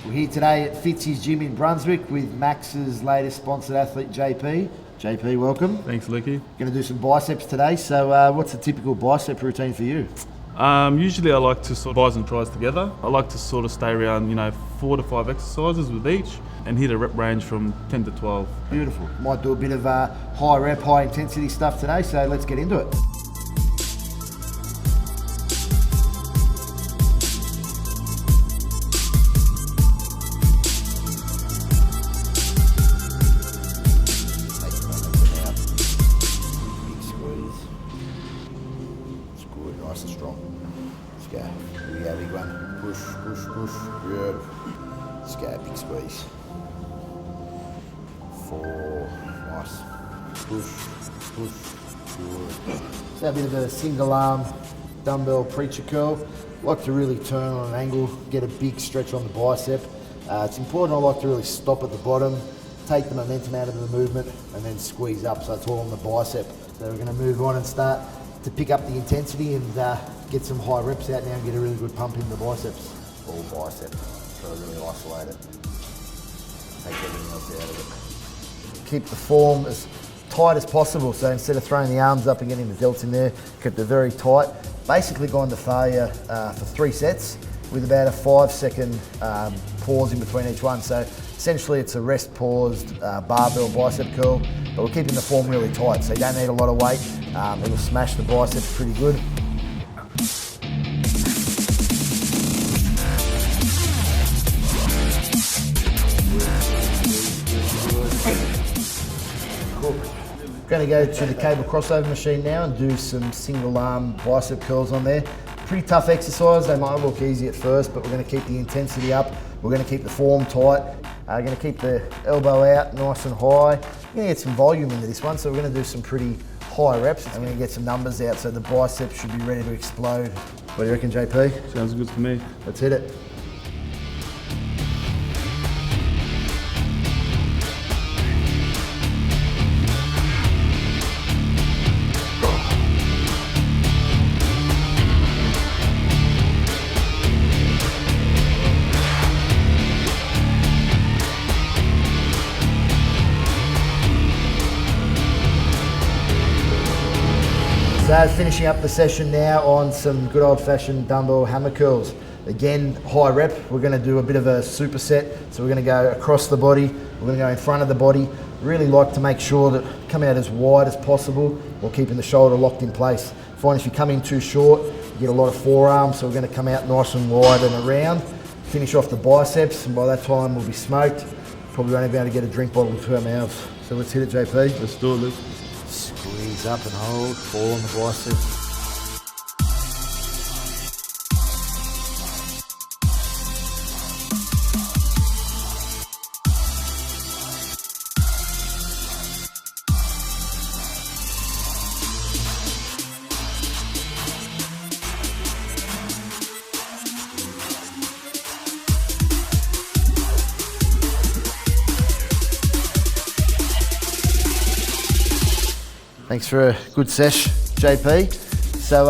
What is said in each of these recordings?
We're here today at Fitzy's Gym in Brunswick with Max's latest sponsored athlete, JP. JP, welcome. Thanks, Licky. Going to do some biceps today. So what's a typical bicep routine for you? Usually I like to sort of bis and tris together. I like to sort of stay around, 4 to 5 exercises with each and hit a rep range from 10 to 12. Beautiful. Might do a bit of high rep, high intensity stuff today, so let's get into it. Nice and strong. Let's go. Here we go, big one. Push, push, push. Beautiful. Let's go, big squeeze. 4. Nice. Push, push. Good. So a bit of a single arm dumbbell preacher curl. I like to really turn on an angle, get a big stretch on the bicep. It's important, I like to really stop at the bottom, take the momentum out of the movement, and then squeeze up so it's all on the bicep. So we're going to move on and start to pick up the intensity and get some high reps out now and get a really good pump in the biceps. All bicep. Try to really isolate it. Take everything else out of it. Keep the form as tight as possible. So instead of throwing the arms up and getting the delts in there, keep it very tight. Basically gone to failure for 3 sets with about a 5-second pause in between each one. So essentially it's a rest paused barbell bicep curl, but we're keeping the form really tight. So you don't need a lot of weight. It'll smash the biceps pretty good. Cool. Going to go to the cable crossover machine now and do some single arm bicep curls on there. Pretty tough exercise. They might look easy at first, but we're going to keep the intensity up. We're going to keep the form tight. We're going to keep the elbow out nice and high. We're going to get some volume into this one, so we're going to do some pretty high reps. I'm going to get some numbers out so the biceps should be ready to explode. What do you reckon, JP? Sounds good to me. Let's hit it. So finishing up the session now on some good old-fashioned dumbbell hammer curls. Again, high rep. We're going to do a bit of a superset. So we're going to go across the body. We're going to go in front of the body. Really like to make sure that come out as wide as possible while keeping the shoulder locked in place. Find if you come in too short, you get a lot of forearms. So we're going to come out nice and wide and around. Finish off the biceps, and by that time we'll be smoked. Probably won't be able to get a drink bottle to our mouths. So let's hit it, JP. Let's do it, Luke. Squeeze up and hold, fall on the biceps. Thanks for a good sesh, JP. So,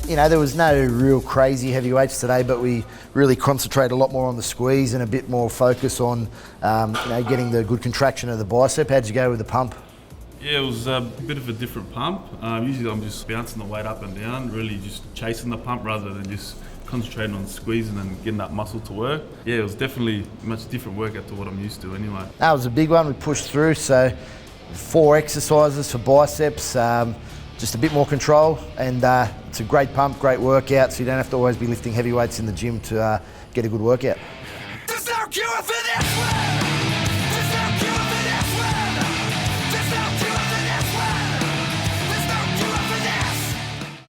there was no real crazy heavyweights today, but we really concentrate a lot more on the squeeze and a bit more focus on, getting the good contraction of the bicep. How'd you go with the pump? Yeah, it was a bit of a different pump. Usually I'm just bouncing the weight up and down, really just chasing the pump rather than just concentrating on squeezing and getting that muscle to work. Yeah, it was definitely a much different workout to what I'm used to anyway. That was a big one. We pushed through, so 4 exercises for biceps, just a bit more control, and it's a great pump, great workout, so you don't have to always be lifting heavy weights in the gym to get a good workout. There's no cure for this one!